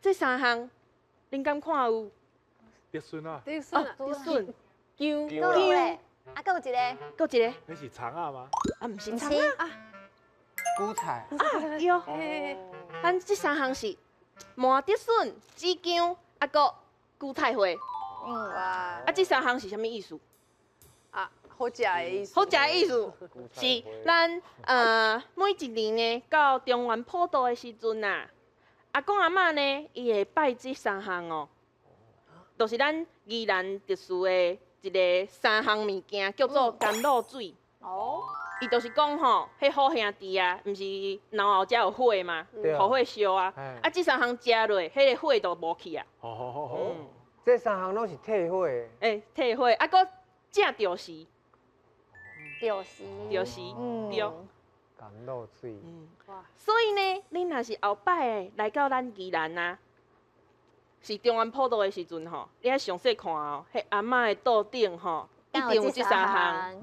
这三项，恁敢看有？蝶孙啊，哦，滴顺蝶顺、姜、姜够嘞，啊，够一个，搁一个那是长啊吗？啊，毋是不葱是啊，菇菜，对哦。嘿，咱这三项是麻蝶笋、紫姜，啊，搁韭菜花。嗯，哇，啊，这三项是啥物意思？啊，好食的意思。好食的意思是咱每一年呢，到中原普渡的时阵呐，阿公阿嬷呢，伊会拜这三项哦，就是咱宜兰特殊的一个三项物件，叫做甘露水。哦，伊就是讲吼，迄好兄弟啊，毋是脑后才有火嘛，对啊互火烧啊，哎啊，这三项食落，迄个火都无去啊。哦，这三项拢是退火的。退火，啊，搁正着时，就是，着时，对。甘露水，哇，所以呢，恁若是后摆的来到咱宜兰啊，是中原普渡的时阵吼，你爱详细看哦，迄阿嬷的桌顶吼，一定有这三项。